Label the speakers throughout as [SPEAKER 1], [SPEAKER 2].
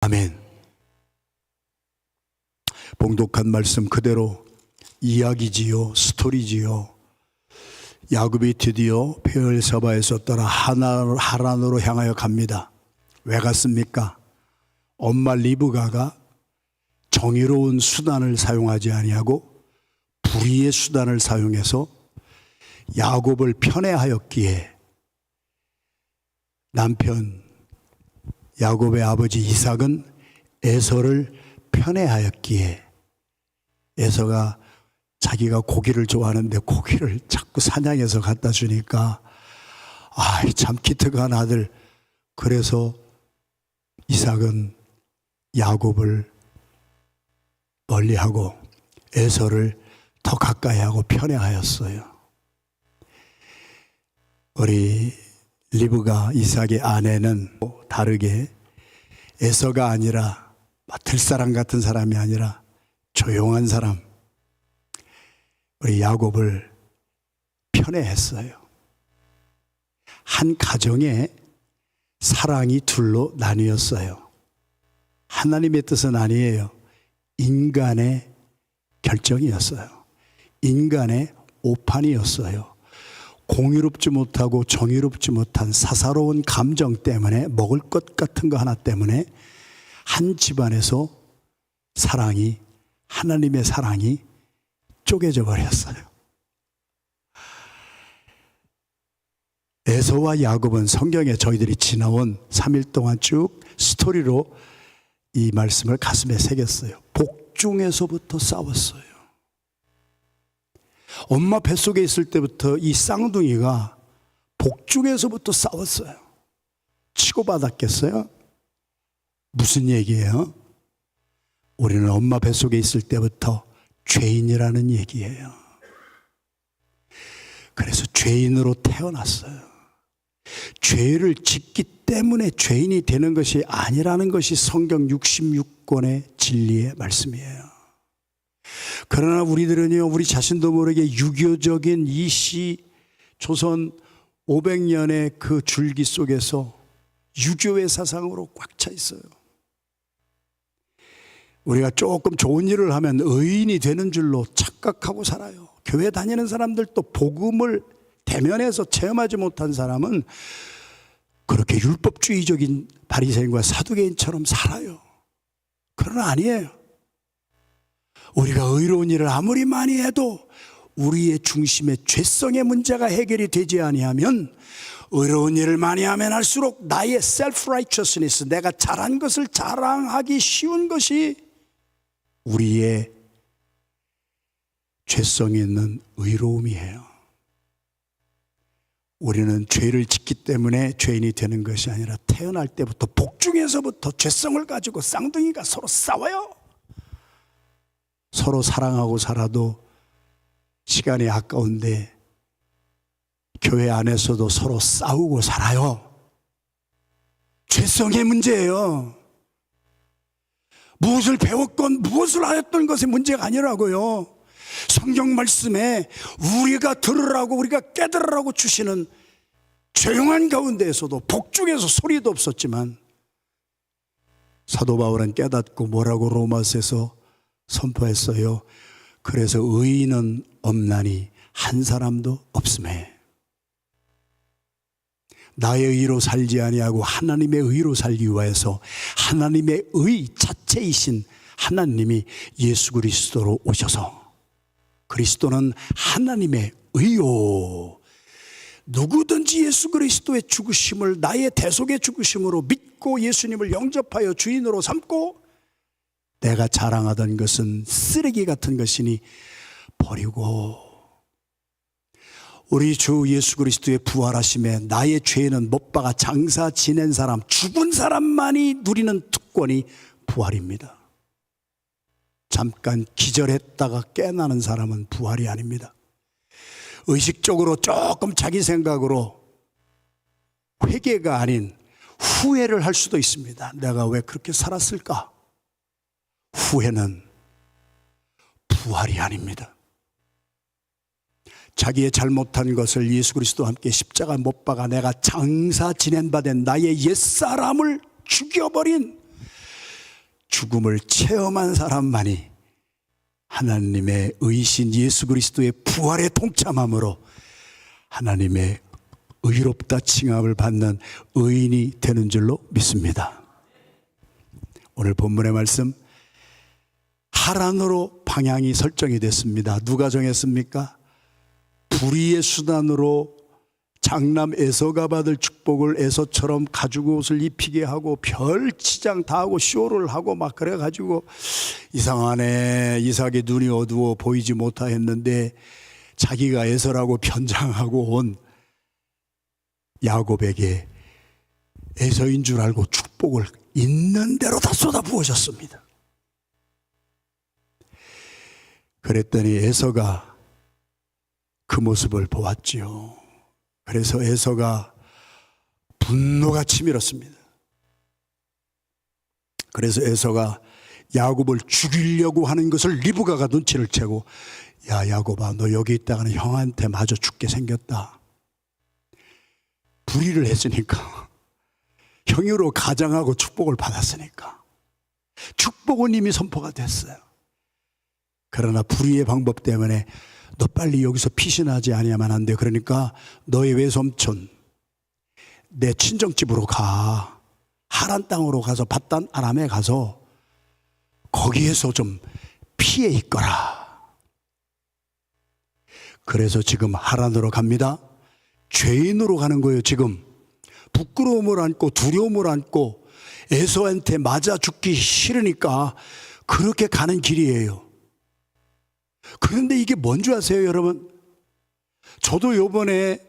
[SPEAKER 1] 아멘. 봉독한 말씀 그대로 이야기지요, 스토리지요. 야곱이 드디어 베엘세바에서 떠나 하란으로 향하여 갑니다. 왜 갔습니까? 엄마 리브가가 정의로운 수단을 사용하지 아니하고 불의의 수단을 사용해서 야곱을 편애하였기에 남편 야곱의 아버지 이삭은 에서를 편애하였기에 에서가 자기가 고기를 좋아하는데 고기를 자꾸 사냥해서 갖다 주니까 참 기특한 아들. 그래서 이삭은 야곱을 멀리하고 에서를 더 가까이하고 편애하였어요. 우리 리브가 이삭의 아내는 다르게 에서가 아니라 들사람 같은 사람이 아니라 조용한 사람, 우리 야곱을 편애했어요. 한 가정에 사랑이 둘로 나뉘었어요. 하나님의 뜻은 아니에요. 인간의 결정이었어요. 인간의 오판이었어요. 공유롭지 못하고 정의롭지 못한 사사로운 감정 때문에, 먹을 것 같은 거 하나 때문에 한 집안에서 사랑이, 하나님의 사랑이 쪼개져 버렸어요. 에서와 야곱은 성경에 저희들이 지나온 3일 동안 쭉 스토리로 이 말씀을 가슴에 새겼어요. 복중에서부터 싸웠어요. 엄마 뱃속에 있을 때부터 이 쌍둥이가 복중에서부터 싸웠어요. 치고받았겠어요? 무슨 얘기예요? 우리는 엄마 뱃속에 있을 때부터 죄인이라는 얘기예요. 그래서 죄인으로 태어났어요. 죄를 짓기 때문에 죄인이 되는 것이 아니라는 것이 성경 66권의 진리의 말씀이에요. 그러나 우리들은요, 우리 자신도 모르게 유교적인 이 시 조선 500년의 그 줄기 속에서 유교의 사상으로 꽉 차 있어요. 우리가 조금 좋은 일을 하면 의인이 되는 줄로 착각하고 살아요. 교회 다니는 사람들도 복음을 대면해서 체험하지 못한 사람은 그렇게 율법주의적인 바리새인과 사두개인처럼 살아요. 그러나 아니에요. 우리가 의로운 일을 아무리 많이 해도 우리의 중심의 죄성의 문제가 해결이 되지 아니하면, 의로운 일을 많이 하면 할수록 나의 self-righteousness, 내가 잘한 것을 자랑하기 쉬운 것이 우리의 죄성이 있는 의로움이에요. 우리는 죄를 짓기 때문에 죄인이 되는 것이 아니라 태어날 때부터 복중에서부터 죄성을 가지고 쌍둥이가 서로 싸워요. 서로 사랑하고 살아도 시간이 아까운데 교회 안에서도 서로 싸우고 살아요. 죄성의 문제예요. 무엇을 배웠건 무엇을 하였던 것의 문제가 아니라고요. 성경 말씀에 우리가 들으라고, 우리가 깨달으라고 주시는 조용한 가운데에서도, 복중에서 소리도 없었지만 사도 바울은 깨닫고 뭐라고 로마서에서 선포했어요. 그래서 의인은 없나니 한 사람도 없음에, 나의 의로 살지 아니하고 하나님의 의로 살기 위해서 하나님의 의 자체이신 하나님이 예수 그리스도로 오셔서, 그리스도는 하나님의 의요, 누구든지 예수 그리스도의 죽으심을 나의 대속의 죽으심으로 믿고 예수님을 영접하여 주인으로 삼고 내가 자랑하던 것은 쓰레기 같은 것이니 버리고, 우리 주 예수 그리스도의 부활하심에 나의 죄는 못 박아 장사 지낸 사람, 죽은 사람만이 누리는 특권이 부활입니다. 잠깐 기절했다가 깨나는 사람은 부활이 아닙니다. 의식적으로 조금 자기 생각으로 회개가 아닌 후회를 할 수도 있습니다. 내가 왜 그렇게 살았을까? 후회는 부활이 아닙니다. 자기의 잘못한 것을 예수 그리스도와 함께 십자가 못 박아 내가 장사 지낸 바 된 나의 옛사람을 죽여버린 죽음을 체험한 사람만이 하나님의 의신 예수 그리스도의 부활에 동참함으로 하나님의 의롭다 칭함을 받는 의인이 되는 줄로 믿습니다. 오늘 본문의 말씀, 하란으로 방향이 설정이 됐습니다. 누가 정했습니까? 불의의 수단으로 장남 에서가 받을 축복을 에서처럼 가죽 옷을 입히게 하고 별 치장 다 하고 쇼를 하고 막 그래가지고 이상하네, 이삭의 눈이 어두워 보이지 못하였는데 자기가 에서라고 변장하고 온 야곱에게 에서인 줄 알고 축복을 있는 대로 다 쏟아부으셨습니다. 그랬더니 에서가 그 모습을 보았지요. 그래서 에서가 분노가 치밀었습니다. 그래서 에서가 야곱을 죽이려고 하는 것을 리브가가 눈치를 채고, 야 야곱아, 너 여기 있다가는 형한테 마저 죽게 생겼다. 불의를 했으니까, 형으로 가장하고 축복을 받았으니까 축복은 이미 선포가 됐어요. 그러나 불의의 방법 때문에 너 빨리 여기서 피신하지 아니하면 안 돼. 그러니까 너의 외삼촌 내 친정집으로 가. 하란 땅으로 가서 밧단 아람에 가서 거기에서 좀 피해 있거라. 그래서 지금 하란으로 갑니다. 죄인으로 가는 거예요. 지금 부끄러움을 안고 두려움을 안고 에서한테 맞아 죽기 싫으니까 그렇게 가는 길이에요. 그런데 이게 뭔지 아세요, 여러분? 저도 요번에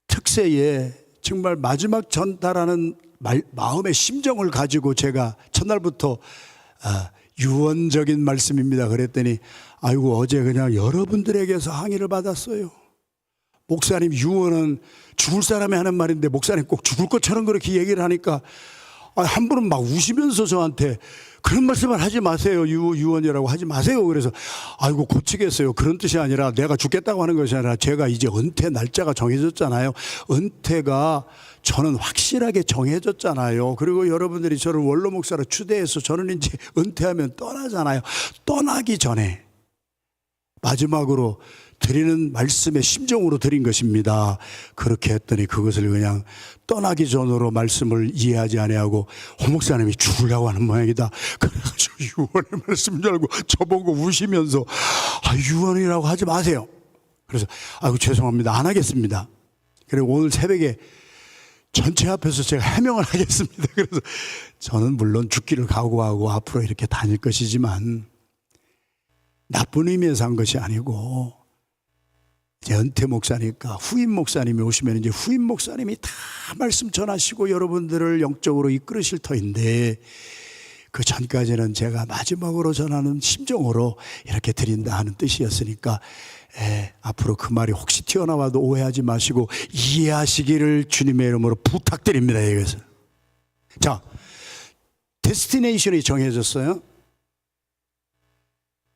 [SPEAKER 1] 특세에 정말 마지막 전달하는 마음의 심정을 가지고 제가 첫날부터 유언적인 말씀입니다 그랬더니, 아이고 어제 그냥 여러분들에게서 항의를 받았어요. 목사님, 유언은 죽을 사람이 하는 말인데 목사님 꼭 죽을 것처럼 그렇게 얘기를 하니까 한 분은 막 우시면서 저한테 그런 말씀을 하지 마세요. 유언이라고 하지 마세요. 그래서 아이고 고치겠어요. 그런 뜻이 아니라 내가 죽겠다고 하는 것이 아니라 제가 이제 은퇴 날짜가 정해졌잖아요. 은퇴가 저는 확실하게 정해졌잖아요. 그리고 여러분들이 저를 원로 목사로 추대해서 저는 이제 은퇴하면 떠나잖아요. 떠나기 전에 마지막으로 드리는 말씀의 심정으로 드린 것입니다. 그렇게 했더니 그것을 그냥 떠나기 전으로 말씀을 이해하지 아니하고 홍 목사님이 죽으려고 하는 모양이다. 그래가지고 유언의 말씀 줄 알고 저보고 우시면서 유언이라고 하지 마세요. 그래서 아이고 죄송합니다. 안 하겠습니다. 그리고 오늘 새벽에 전체 앞에서 제가 해명을 하겠습니다. 그래서 저는 물론 죽기를 각오하고 앞으로 이렇게 다닐 것이지만 나쁜 의미에서 한 것이 아니고, 이제 은퇴 목사니까 후임 목사님이 오시면 이제 후임 목사님이 다 말씀 전하시고 여러분들을 영적으로 이끌으실 터인데, 그 전까지는 제가 마지막으로 전하는 심정으로 이렇게 드린다 하는 뜻이었으니까 앞으로 그 말이 혹시 튀어나와도 오해하지 마시고 이해하시기를 주님의 이름으로 부탁드립니다. 여기서 자, 데스티네이션이 정해졌어요.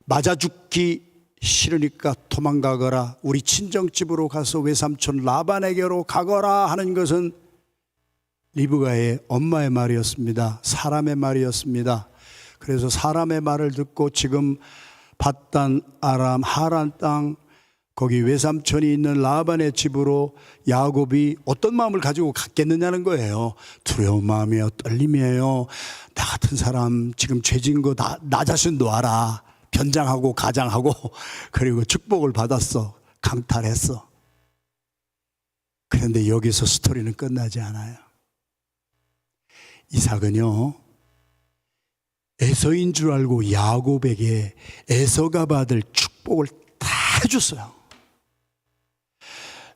[SPEAKER 1] 맞아 죽기 싫으니까 도망가거라, 우리 친정집으로 가서 외삼촌 라반에게로 가거라 하는 것은 리브가의 엄마의 말이었습니다. 사람의 말이었습니다. 그래서 사람의 말을 듣고 지금 밧단 아람 하란 땅 거기 외삼촌이 있는 라반의 집으로 야곱이 어떤 마음을 가지고 갔겠느냐는 거예요. 두려운 마음이에요. 떨림이에요. 나 같은 사람 지금 죄진 거 나 자신도 알아. 변장하고 가장하고 그리고 축복을 받았어. 강탈했어. 그런데 여기서 스토리는 끝나지 않아요. 이삭은요, 에서인 줄 알고 야곱에게 에서가 받을 축복을 다 해줬어요.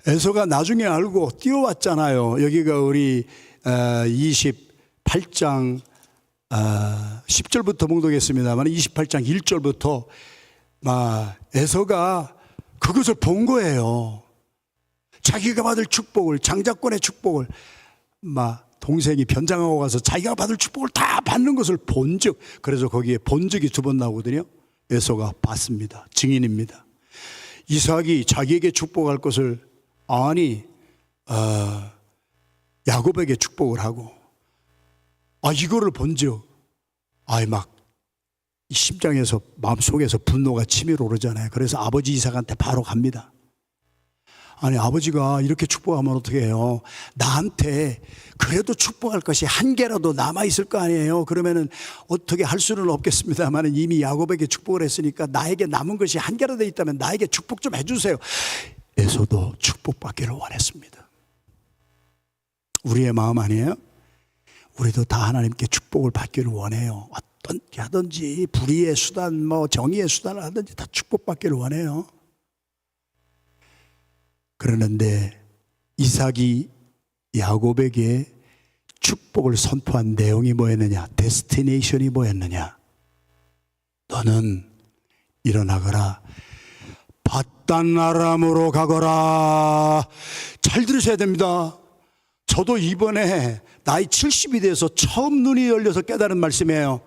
[SPEAKER 1] 에서가 나중에 알고 뛰어왔잖아요. 여기가 우리 28장 10절부터 봉독했습니다만 28장 1절부터 에서가 그것을 본 거예요. 자기가 받을 축복을, 장자권의 축복을 동생이 변장하고 가서 자기가 받을 축복을 다 받는 것을 본즉, 그래서 거기에 본즉이 두 번 나오거든요. 에서가 봤습니다. 증인입니다. 이삭이 자기에게 축복할 것을 야곱에게 축복을 하고 이거를 본즉 막 이 심장에서 마음속에서 분노가 치밀어 오르잖아요. 그래서 아버지 이삭한테 바로 갑니다. 아니, 아버지가 이렇게 축복하면 어떻게 해요? 나한테 그래도 축복할 것이 한 개라도 남아있을 거 아니에요? 그러면은 어떻게 할 수는 없겠습니다만 이미 야곱에게 축복을 했으니까 나에게 남은 것이 한 개라도 있다면 나에게 축복 좀 해주세요. 에서도 축복받기를 원했습니다. 우리의 마음 아니에요? 우리도 다 하나님께 축복을 받기를 원해요. 어떻게 하든지 불의의 수단, 정의의 수단을 하든지 다 축복받기를 원해요. 그러는데 이삭이 야곱에게 축복을 선포한 내용이 뭐였느냐? 데스티네이션이 뭐였느냐? 너는 일어나거라, 밧단 아람으로 가거라. 잘 들으셔야 됩니다. 저도 이번에 나이 70이 돼서 처음 눈이 열려서 깨달은 말씀이에요.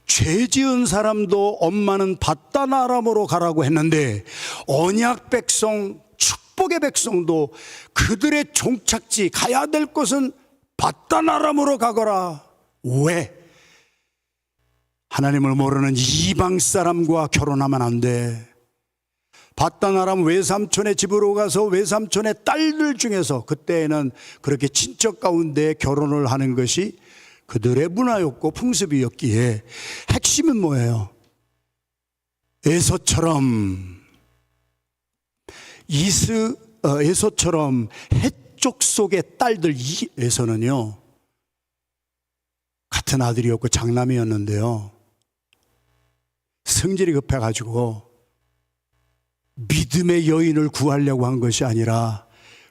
[SPEAKER 1] 죄 지은 사람도 엄마는 밧단 아람으로 가라고 했는데 언약 백성, 축복의 백성도 그들의 종착지, 가야 될 곳은 밧단 아람으로 가거라. 왜? 하나님을 모르는 이방 사람과 결혼하면 안 돼. 밧단 아람 외삼촌의 집으로 가서 외삼촌의 딸들 중에서, 그때에는 그렇게 친척 가운데 결혼을 하는 것이 그들의 문화였고 풍습이었기에 핵심은 뭐예요? 에서처럼 해쪽 속의 딸들, 에서는요 같은 아들이었고 장남이었는데요, 성질이 급해가지고 믿음의 여인을 구하려고 한 것이 아니라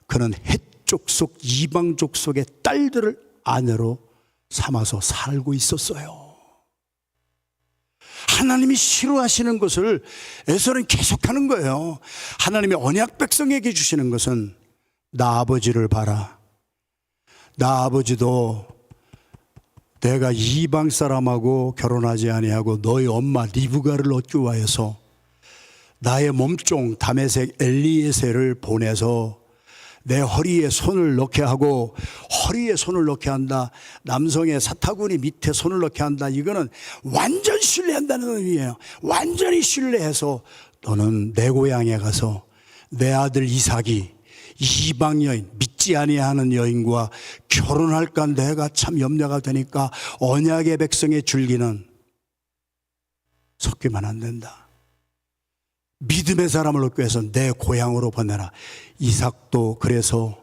[SPEAKER 1] 그는 해쪽 속, 이방족 속의 딸들을 아내로 삼아서 살고 있었어요. 하나님이 싫어하시는 것을 에서는 계속하는 거예요. 하나님이 언약 백성에게 주시는 것은 나 아버지를 봐라. 나 아버지도 내가 이방 사람하고 결혼하지 아니하고 너희 엄마 리브가를 얻기 위하여서 나의 몸종 다메섹 엘리에셀을 보내서 내 허리에 손을 넣게 하고, 허리에 손을 넣게 한다, 남성의 사타구니 밑에 손을 넣게 한다, 이거는 완전 신뢰한다는 의미예요. 완전히 신뢰해서 너는 내 고향에 가서 내 아들 이삭이 이방 여인, 믿지 아니하는 여인과 결혼할까 내가 참 염려가 되니까 언약의 백성의 줄기는 섞이면 안 된다. 믿음의 사람을 얻기 위해서 내 고향으로 보내라. 이삭도 그래서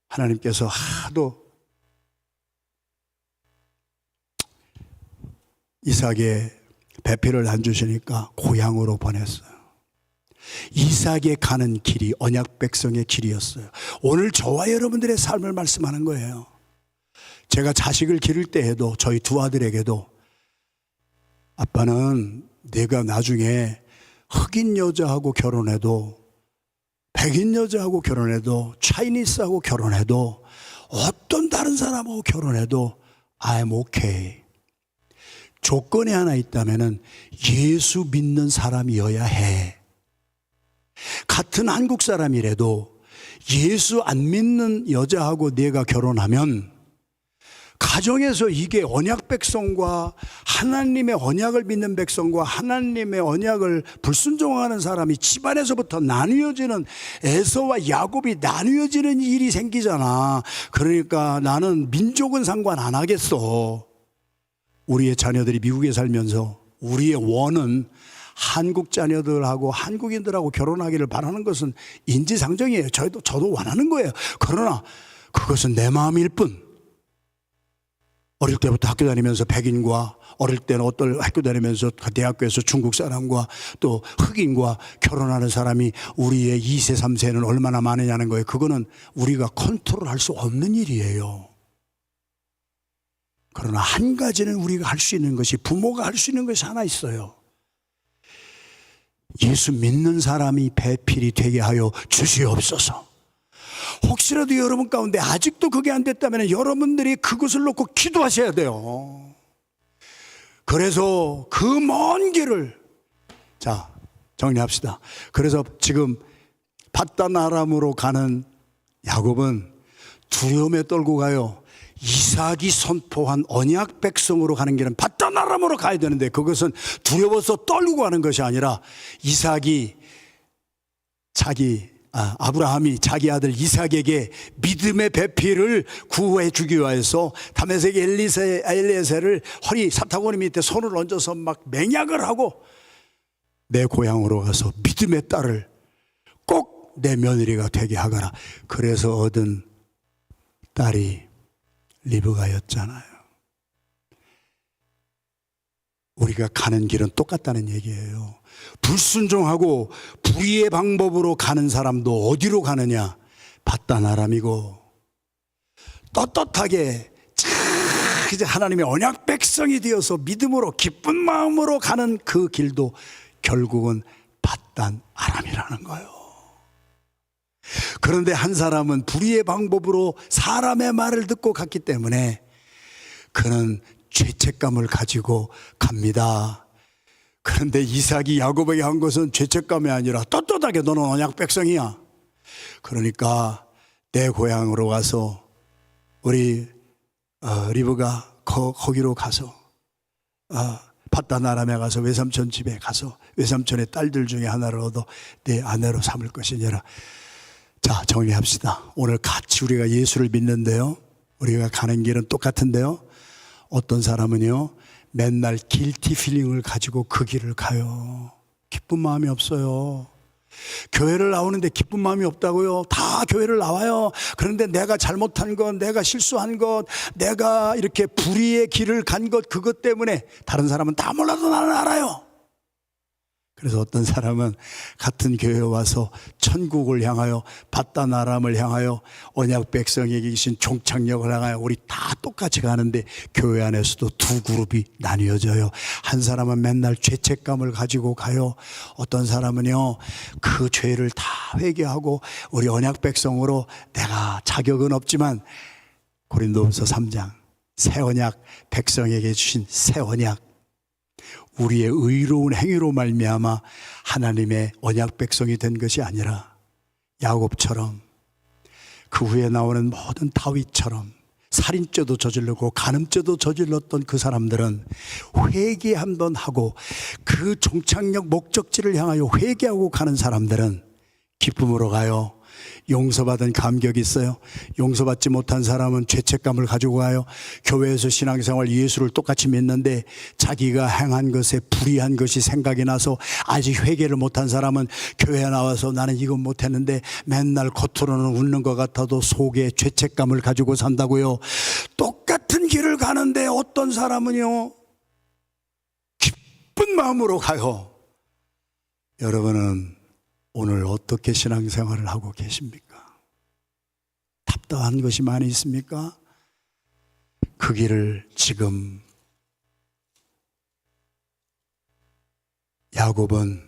[SPEAKER 1] 하나님께서 하도 이삭의 배필을 안 주시니까 고향으로 보냈어요. 이삭의 가는 길이 언약 백성의 길이었어요. 오늘 저와 여러분들의 삶을 말씀하는 거예요. 제가 자식을 기를 때에도 저희 두 아들에게도 아빠는 내가 나중에 흑인 여자하고 결혼해도, 백인 여자하고 결혼해도, 차이니스하고 결혼해도, 어떤 다른 사람하고 결혼해도 I'm okay. 조건이 하나 있다면은 예수 믿는 사람이어야 해. 같은 한국 사람이라도 예수 안 믿는 여자하고 내가 결혼하면 가정에서 이게 언약 백성과 하나님의 언약을 믿는 백성과 하나님의 언약을 불순종하는 사람이 집안에서부터 나뉘어지는, 에서와 야곱이 나뉘어지는 일이 생기잖아. 그러니까 나는 민족은 상관 안 하겠어. 우리의 자녀들이 미국에 살면서 우리의 원은 한국 자녀들하고 한국인들하고 결혼하기를 바라는 것은 인지상정이에요. 저도 원하는 거예요. 그러나 그것은 내 마음일 뿐, 어릴 때부터 학교 다니면서 백인과, 어릴 때는 어떤 학교 다니면서 대학교에서 중국 사람과 또 흑인과 결혼하는 사람이 우리의 2세, 3세는 얼마나 많으냐는 거예요. 그거는 우리가 컨트롤할 수 없는 일이에요. 그러나 한 가지는 우리가 할 수 있는 것이, 부모가 할 수 있는 것이 하나 있어요. 예수 믿는 사람이 배필이 되게 하여 주시옵소서. 혹시라도 여러분 가운데 아직도 그게 안 됐다면 여러분들이 그것을 놓고 기도하셔야 돼요. 그래서 그 먼 길을, 자, 정리합시다. 그래서 지금 밧단 아람으로 가는 야곱은 두려움에 떨고 가요. 이삭이 선포한 언약 백성으로 가는 길은 바단 아람으로 가야 되는데 그것은 두려워서 떨고 가는 것이 아니라 아브라함이 자기 아들 이삭에게 믿음의 배필을 구해 주기 위해서 다메섹 엘리에셀을 허리 사타구니 밑에 손을 얹어서 막 맹약을 하고 내 고향으로 가서 믿음의 딸을 꼭 내 며느리가 되게 하거라. 그래서 얻은 딸이 리브가였잖아요. 우리가 가는 길은 똑같다는 얘기예요. 불순종하고 불의의 방법으로 가는 사람도 어디로 가느냐? 바단 아람이고, 떳떳하게 이제 하나님의 언약 백성이 되어서 믿음으로 기쁜 마음으로 가는 그 길도 결국은 바단 아람이라는 거예요. 그런데 한 사람은 불의의 방법으로 사람의 말을 듣고 갔기 때문에 그는 죄책감을 가지고 갑니다. 그런데 이삭이 야곱에게 한 것은 죄책감이 아니라 떳떳하게 너는 언약 백성이야. 그러니까 내 고향으로 가서 우리 리브가 거기로 가서 바단 아람에 가서 외삼촌 집에 가서 외삼촌의 딸들 중에 하나를 얻어 내 아내로 삼을 것이니라. 자, 정리합시다. 오늘 같이 우리가 예수를 믿는데요, 우리가 가는 길은 똑같은데요, 어떤 사람은요 맨날 길티 필링을 가지고 그 길을 가요. 기쁜 마음이 없어요. 교회를 나오는데 기쁜 마음이 없다고요? 다 교회를 나와요. 그런데 내가 잘못한 것, 내가 실수한 것, 내가 이렇게 불의의 길을 간 것, 그것 때문에 다른 사람은 다 몰라도 나는 알아요. 그래서 어떤 사람은 같은 교회에 와서 천국을 향하여 바단 아람을 향하여 언약 백성에게 계신 종착역을 향하여 우리 다 똑같이 가는데 교회 안에서도 두 그룹이 나뉘어져요. 한 사람은 맨날 죄책감을 가지고 가요. 어떤 사람은요 그 죄를 다 회개하고 우리 언약 백성으로 내가 자격은 없지만 고린도후서 3장 새 언약 백성에게 주신 새 언약, 우리의 의로운 행위로 말미암아 하나님의 언약 백성이 된 것이 아니라 야곱처럼, 그 후에 나오는 모든 다윗처럼 살인죄도 저지르고 간음죄도 저질렀던 그 사람들은 회개 한번 하고 그 종착역 목적지를 향하여 회개하고 가는 사람들은 기쁨으로 가요. 용서받은 감격이 있어요. 용서받지 못한 사람은 죄책감을 가지고 가요. 교회에서 신앙생활 예수를 똑같이 믿는데 자기가 행한 것에 불의한 것이 생각이 나서 아직 회개를 못한 사람은 교회에 나와서 나는 이건 못했는데 맨날 겉으로는 웃는 것 같아도 속에 죄책감을 가지고 산다고요. 똑같은 길을 가는데 어떤 사람은요 기쁜 마음으로 가요. 여러분은 오늘 어떻게 신앙생활을 하고 계십니까? 답답한 것이 많이 있습니까? 그 길을 지금 야곱은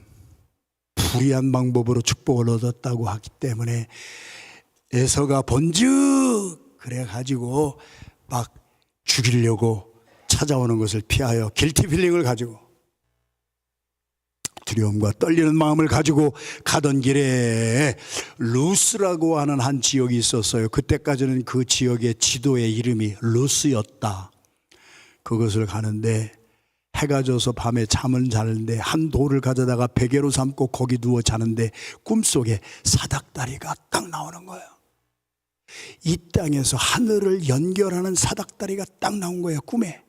[SPEAKER 1] 불의한 방법으로 축복을 얻었다고 하기 때문에 에서가 번즉 그래가지고 막 죽이려고 찾아오는 것을 피하여 길티 필링을 가지고 두려움과 떨리는 마음을 가지고 가던 길에 루스라고 하는 한 지역이 있었어요. 그때까지는 그 지역의 지도의 이름이 루스였다. 그것을 가는데 해가 져서 밤에 잠을 자는데 한 돌을 가져다가 베개로 삼고 거기 누워 자는데 꿈속에 사닥다리가 딱 나오는 거예요. 이 땅에서 하늘을 연결하는 사닥다리가 딱 나온 거예요, 꿈에.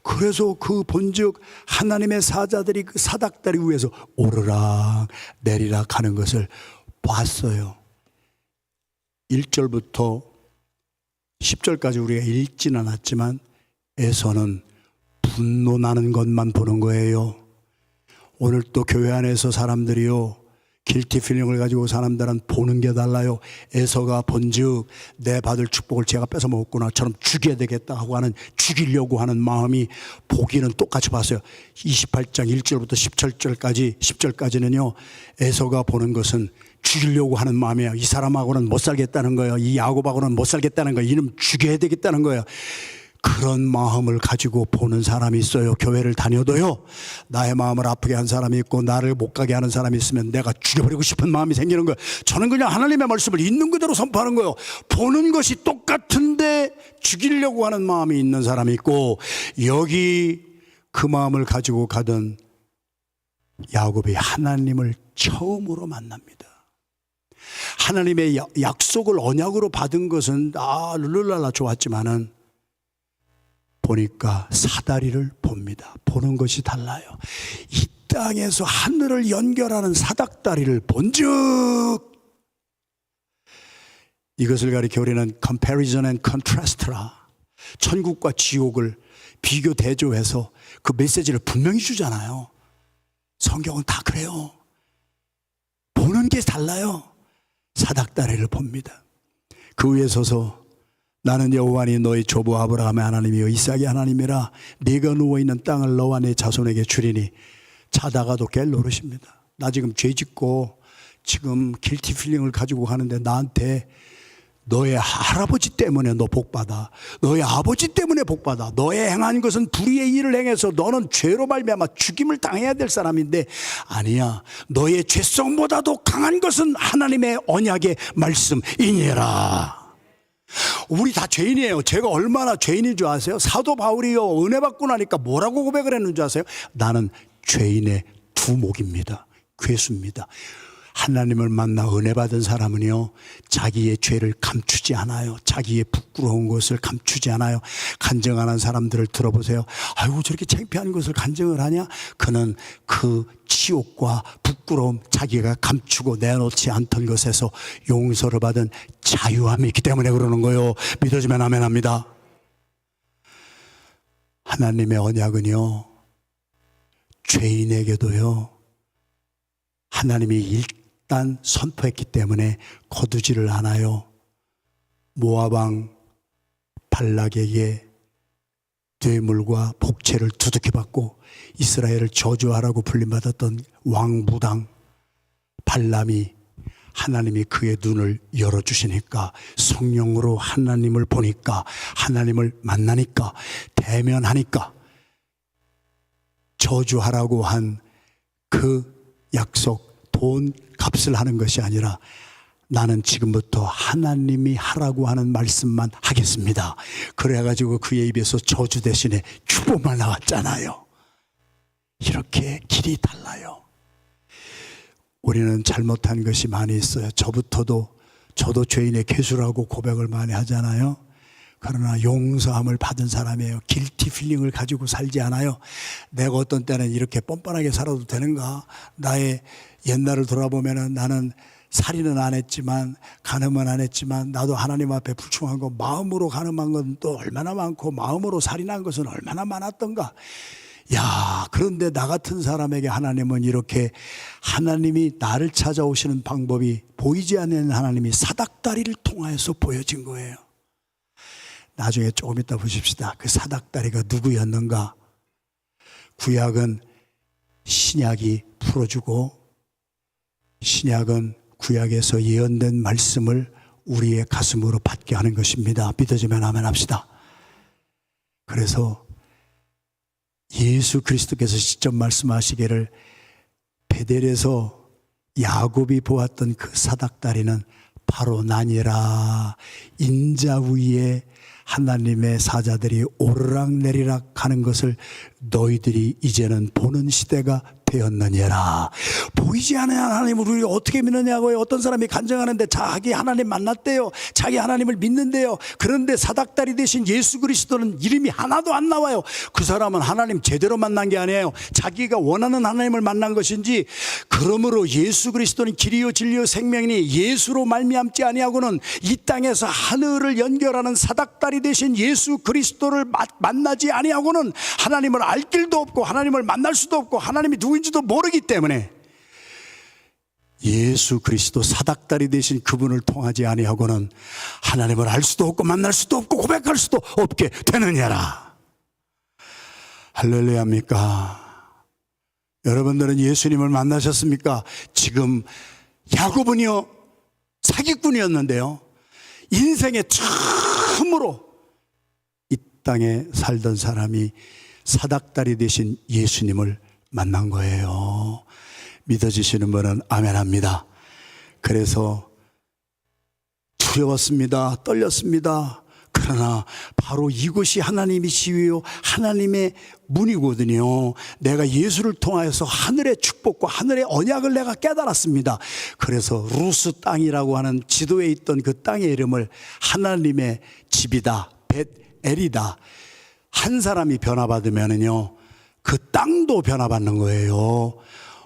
[SPEAKER 1] 그래서 그 본즉 하나님의 사자들이 그 사닥다리 위에서 오르락 내리락 하는 것을 봤어요. 1절부터 10절까지 우리가 읽지는 않았지만 에서는 분노나는 것만 보는 거예요. 오늘 또 교회 안에서 사람들이요 길티 필링을 가지고 사람들은 보는 게 달라요. 에서가 본즉 내 받을 축복을 제가 뺏어 먹었구나처럼 죽여야 되겠다 하고 하는, 죽이려고 하는 마음이 보기는 똑같이 봤어요. 28장 1절부터 10절까지는요 에서가 보는 것은 죽이려고 하는 마음이에요. 이 사람하고는 못 살겠다는 거예요. 이 야곱하고는 못 살겠다는 거예요. 이놈 죽여야 되겠다는 거예요. 그런 마음을 가지고 보는 사람이 있어요. 교회를 다녀도요, 나의 마음을 아프게 한 사람이 있고 나를 못 가게 하는 사람이 있으면 내가 죽여버리고 싶은 마음이 생기는 거예요. 저는 그냥 하나님의 말씀을 있는 그대로 선포하는 거예요. 보는 것이 똑같은데 죽이려고 하는 마음이 있는 사람이 있고, 여기 그 마음을 가지고 가던 야곱이 하나님을 처음으로 만납니다. 하나님의 약속을 언약으로 받은 것은 룰루랄라 좋았지만은 보니까 사다리를 봅니다. 보는 것이 달라요. 이 땅에서 하늘을 연결하는 사닥다리를 본즉, 이것을 가리켜 우리는 comparison and contrast라, 천국과 지옥을 비교 대조해서 그 메시지를 분명히 주잖아요. 성경은 다 그래요. 보는 게 달라요. 사닥다리를 봅니다. 그 위에 서서 나는 여호와니 너희 조부 아브라함의 하나님이요 이삭의 하나님이라, 네가 누워있는 땅을 너와 네 자손에게 주리니. 자다가도 깰 노릇입니다. 나 지금 죄 짓고 지금 길티 필링을 가지고 가는데 나한테 너의 할아버지 때문에 너 복받아, 너의 아버지 때문에 복받아, 너의 행한 것은 불의의 일을 행해서 너는 죄로 말미암아 죽임을 당해야 될 사람인데, 아니야, 너의 죄성보다도 강한 것은 하나님의 언약의 말씀이니라. 우리 다 죄인이에요. 제가 얼마나 죄인인 줄 아세요? 사도 바울이요, 은혜 받고 나니까 뭐라고 고백을 했는 줄 아세요? 나는 죄인의 두목입니다. 괴수입니다. 하나님을 만나 은혜 받은 사람은요, 자기의 죄를 감추지 않아요. 자기의 부끄러운 것을 감추지 않아요. 간증하는 사람들을 들어보세요. 아이고, 저렇게 창피한 것을 간증을 하냐? 그는 그 치욕과 부끄러움, 자기가 감추고 내놓지 않던 것에서 용서를 받은 자유함이 있기 때문에 그러는 거예요. 믿어지면 아멘 합니다. 하나님의 언약은요, 죄인에게도요, 하나님이 일단 선포했기 때문에 거두지를 않아요. 모압 왕 발락에게 뇌물과 복채를 두둑히 받고 이스라엘을 저주하라고 불림받았던 왕 무당 발람이, 하나님이 그의 눈을 열어주시니까, 성령으로 하나님을 보니까, 하나님을 만나니까, 대면하니까, 저주하라고 한 그 약속, 돈 값을 하는 것이 아니라 나는 지금부터 하나님이 하라고 하는 말씀만 하겠습니다. 그래가지고 그의 입에서 저주 대신에 축복만 나왔잖아요. 이렇게 길이 달라요. 우리는 잘못한 것이 많이 있어요. 저도 죄인의 괴수라고 고백을 많이 하잖아요. 그러나 용서함을 받은 사람이에요. 길티 필링을 가지고 살지 않아요. 내가 어떤 때는 이렇게 뻔뻔하게 살아도 되는가? 나의 옛날을 돌아보면은 나는 살인은 안 했지만, 간음은 안 했지만, 나도 하나님 앞에 불충한 거, 마음으로 간음한 건 또 얼마나 많고, 마음으로 살인한 것은 얼마나 많았던가. 야, 그런데 나 같은 사람에게 하나님은 이렇게, 하나님이 나를 찾아오시는 방법이 보이지 않는 하나님이 사닥다리를 통하여서 보여진 거예요. 나중에 조금 이따 보십시다. 그 사닥다리가 누구였는가? 구약은 신약이 풀어주고, 신약은 구약에서 예언된 말씀을 우리의 가슴으로 받게 하는 것입니다. 믿어지면 아멘 합시다. 그래서 예수 그리스도께서 직접 말씀하시기를, 베델에서 야곱이 보았던 그 사닥다리는 바로 나니라. 인자 위에 하나님의 사자들이 오르락내리락 하는 것을 너희들이 이제는 보는 시대가 되었느니라. 보이지 않는 하나님을 우리가 어떻게 믿느냐고요. 어떤 사람이 간증하는데 자기 하나님 만났대요. 자기 하나님을 믿는데요. 그런데 사닥다리 대신 예수 그리스도는 이름이 하나도 안 나와요. 그 사람은 하나님 제대로 만난 게 아니에요. 자기가 원하는 하나님을 만난 것인지. 그러므로 예수 그리스도는 길이요 진리요 생명이니 예수로 말미암지 아니하고는 이 땅에서 하늘을 연결하는 사닥다리 대신 예수 그리스도를 만나지 아니하고는 하나님을 알 길도 없고 하나님을 만날 수도 없고 하나님이 누구인지도 모르기 때문에 예수 그리스도 사닥다리 대신 그분을 통하지 아니하고는 하나님을 알 수도 없고 만날 수도 없고 고백할 수도 없게 되느냐라. 할렐루야입니까? 여러분들은 예수님을 만나셨습니까? 지금 야곱은요, 사기꾼이었는데요, 인생에 처음으로 이 땅에 살던 사람이 사닥다리 되신 예수님을 만난 거예요. 믿어지시는 분은 아멘합니다. 그래서 두려웠습니다. 떨렸습니다. 그러나 바로 이것이 하나님의 지위요 하나님의 문이거든요. 내가 예수를 통하여서 하늘의 축복과 하늘의 언약을 내가 깨달았습니다. 그래서 루스 땅이라고 하는 지도에 있던 그 땅의 이름을 하나님의 집이다, 벳엘이다. 한 사람이 변화받으면은요 그 땅도 변화받는 거예요.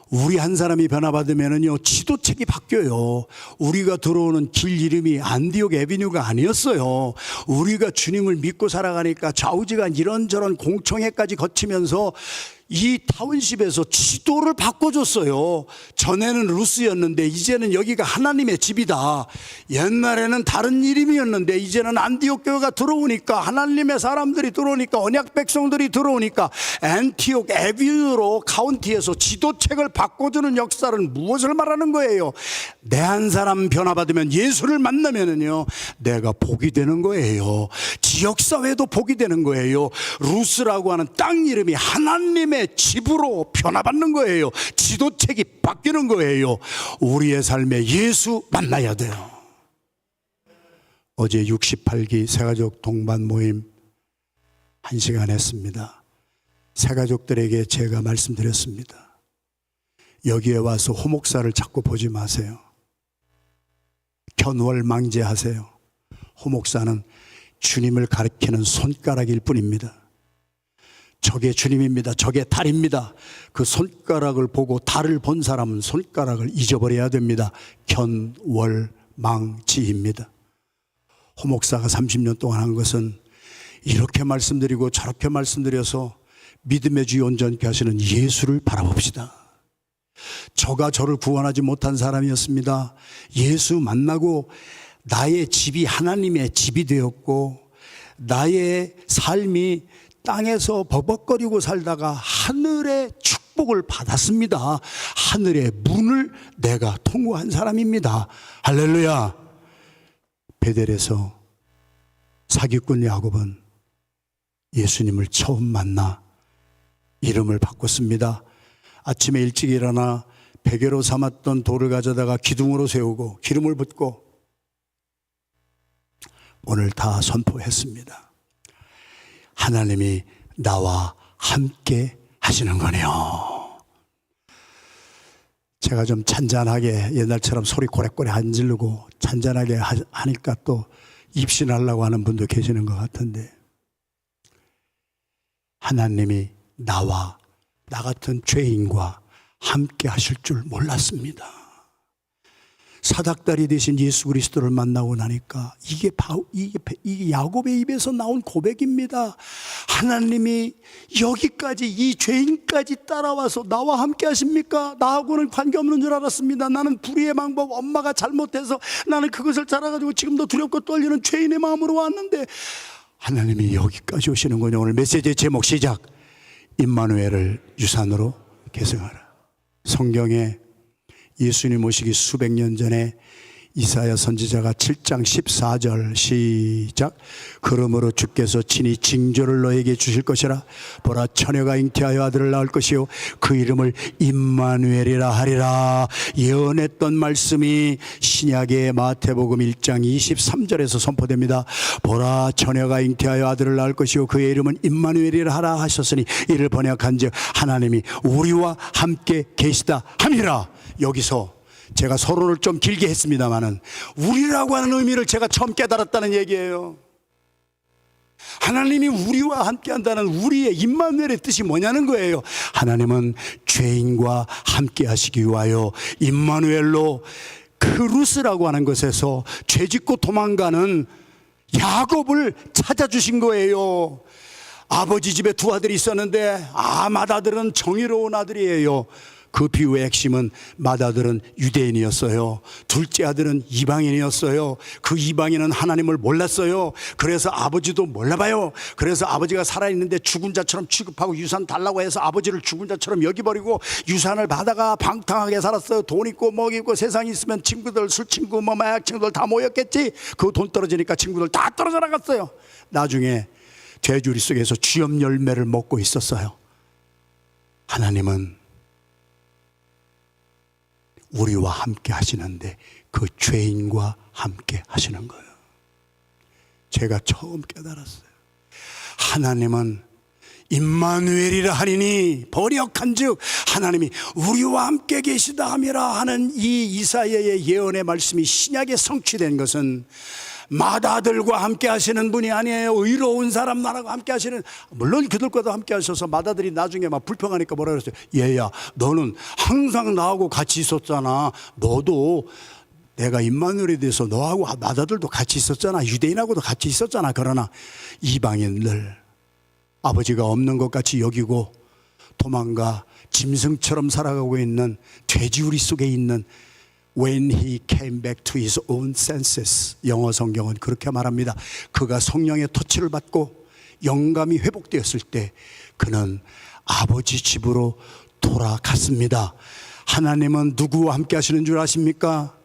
[SPEAKER 1] 우리 한 사람이 변화받으면은요 지도책이 바뀌어요. 우리가 들어오는 길 이름이 안디옥 애비뉴가 아니었어요. 우리가 주님을 믿고 살아가니까 좌우지간 이런저런 공청회까지 거치면서 이 타운십에서 지도를 바꿔줬어요. 전에는 루스였는데 이제는 여기가 하나님의 집이다. 옛날에는 다른 이름이었는데 이제는 안디옥 교회가 들어오니까, 하나님의 사람들이 들어오니까, 언약 백성들이 들어오니까 안티옥 에비뉴로 카운티에서 지도책을 바꿔주는 역사는 무엇을 말하는 거예요? 내 한 사람 변화받으면, 예수를 만나면은요 내가 복이 되는 거예요. 지역사회도 복이 되는 거예요. 루스라고 하는 땅 이름이 하나님의 집으로 변화받는 거예요. 지도책이 바뀌는 거예요. 우리의 삶에 예수 만나야 돼요. 어제 68기 새가족 동반 모임 1시간 했습니다. 새가족들에게 제가 말씀드렸습니다. 여기에 와서 호목사를 자꾸 보지 마세요. 견월망제하세요. 호목사는 주님을 가리키는 손가락일 뿐입니다. 저게 주님입니다. 저게 달입니다. 그 손가락을 보고 달을 본 사람은 손가락을 잊어버려야 됩니다. 견월망지입니다. 호목사가 30년 동안 한 것은 이렇게 말씀드리고 저렇게 말씀드려서 믿음의 주여 온전케 하시는 예수를 바라봅시다. 저가 저를 구원하지 못한 사람이었습니다. 예수 만나고 나의 집이 하나님의 집이 되었고, 나의 삶이 땅에서 버벅거리고 살다가 하늘의 축복을 받았습니다. 하늘의 문을 내가 통과한 사람입니다. 할렐루야. 베델에서 사기꾼 야곱은 예수님을 처음 만나 이름을 바꿨습니다. 아침에 일찍 일어나 베개로 삼았던 돌을 가져다가 기둥으로 세우고 기름을 붓고 오늘 다 선포했습니다. 하나님이 나와 함께 하시는 거네요. 제가 좀 잔잔하게, 옛날처럼 소리 고래고래 안 지르고 잔잔하게 하니까 또 입신하려고 하는 분도 계시는 것 같은데, 하나님이 나와 나 같은 죄인과 함께 하실 줄 몰랐습니다. 사닥다리 되신 예수 그리스도를 만나고 나니까 이게 야곱의 입에서 나온 고백입니다. 하나님이 여기까지, 이 죄인까지 따라와서 나와 함께 하십니까? 나하고는 관계없는 줄 알았습니다. 나는 불의의 방법, 엄마가 잘못해서 나는 그것을 자라가지고 지금도 두렵고 떨리는 죄인의 마음으로 왔는데 하나님이 여기까지 오시는군요. 오늘 메시지의 제목 시작. 임마누엘을 유산으로 계승하라. 성경에 예수님 오시기 수백 년 전에 이사야 선지자가 7장 14절 시작. 그러므로 주께서 친히 징조를 너에게 주실 것이라. 보라, 처녀가 잉태하여 아들을 낳을 것이요 그 이름을 임마누엘이라 하리라. 예언했던 말씀이 신약의 마태복음 1장 23절에서 선포됩니다. 보라, 처녀가 잉태하여 아들을 낳을 것이요 그의 이름은 임마누엘이라 하라 하셨으니 이를 번역한즉 하나님이 우리와 함께 계시다 함이라. 여기서 제가 서론을 좀 길게 했습니다마는 우리라고 하는 의미를 제가 처음 깨달았다는 얘기예요. 하나님이 우리와 함께 한다는 우리의 임마누엘의 뜻이 뭐냐는 거예요. 하나님은 죄인과 함께 하시기 위하여 임마누엘로 그 루스라고 하는 것에서 죄짓고 도망가는 야곱을 찾아주신 거예요. 아버지 집에 두 아들이 있었는데 맏아들은 정의로운 아들이에요. 그 비유의 핵심은 맏아들은 유대인이었어요. 둘째 아들은 이방인이었어요. 그 이방인은 하나님을 몰랐어요. 그래서 아버지도 몰라봐요. 그래서 아버지가 살아있는데 죽은 자처럼 취급하고 유산 달라고 해서 아버지를 죽은 자처럼 여기버리고 유산을 받아가 방탕하게 살았어요. 돈 있고 먹 있고 세상에 있으면 친구들, 술 친구, 마약 친구들 다 모였겠지. 그 돈 떨어지니까 친구들 다 떨어져 나갔어요. 나중에 죄주리 속에서 쥐염 열매를 먹고 있었어요. 하나님은 우리와 함께 하시는데 그 죄인과 함께 하시는 거예요. 제가 처음 깨달았어요. 하나님은 임마누엘이라 하리니 번역한즉 하나님이 우리와 함께 계시다 함이라 하는 이 이사야의 예언의 말씀이 신약에 성취된 것은 마다들과 함께 하시는 분이 아니에요. 의로운 사람 나라고 함께 하시는, 물론 그들과도 함께 하셔서 마다들이 나중에 막 불평하니까 뭐라 그랬어요. 얘야, 너는 항상 나하고 같이 있었잖아. 너도 내가 임마누엘에 대해서 너하고 마다들도 같이 있었잖아. 유대인하고도 같이 있었잖아. 그러나 이방인들 아버지가 없는 것 같이 여기고 도망가 짐승처럼 살아가고 있는 돼지우리 속에 있는 When he came back to his own senses, 영어 성경은 그렇게 말합니다. 그가 성령의 터치를 받고 영감이 회복되었을 때 그는 아버지 집으로 돌아갔습니다. 하나님은 누구와 함께 하시는 줄 아십니까?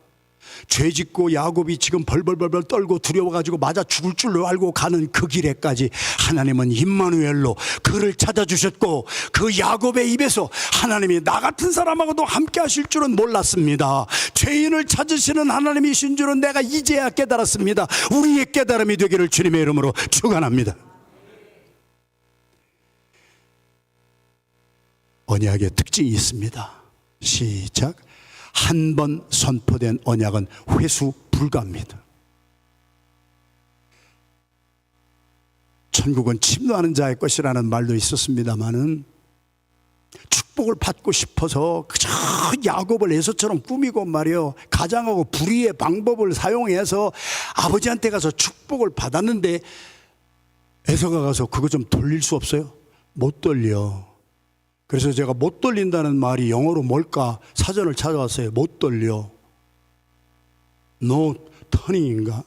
[SPEAKER 1] 죄짓고 야곱이 지금 벌벌벌벌 떨고 두려워가지고 맞아 죽을 줄로 알고 가는 그 길에까지 하나님은 임마누엘로 그를 찾아주셨고, 그 야곱의 입에서 하나님이 나 같은 사람하고도 함께 하실 줄은 몰랐습니다. 죄인을 찾으시는 하나님이신 줄은 내가 이제야 깨달았습니다. 우리의 깨달음이 되기를 주님의 이름으로 축원합니다. 언약의 특징이 있습니다. 시작. 한 번 선포된 언약은 회수 불가합니다. 천국은 침노하는 자의 것이라는 말도 있었습니다마는 축복을 받고 싶어서 그저 야곱을 에서처럼 꾸미고 말이요, 가장하고 불의의 방법을 사용해서 아버지한테 가서 축복을 받았는데 에서가 가서 그거 좀 돌릴 수 없어요? 못 돌려. 그래서 제가 못 돌린다는 말이 영어로 뭘까 사전을 찾아왔어요. 못 돌려. No turning인가?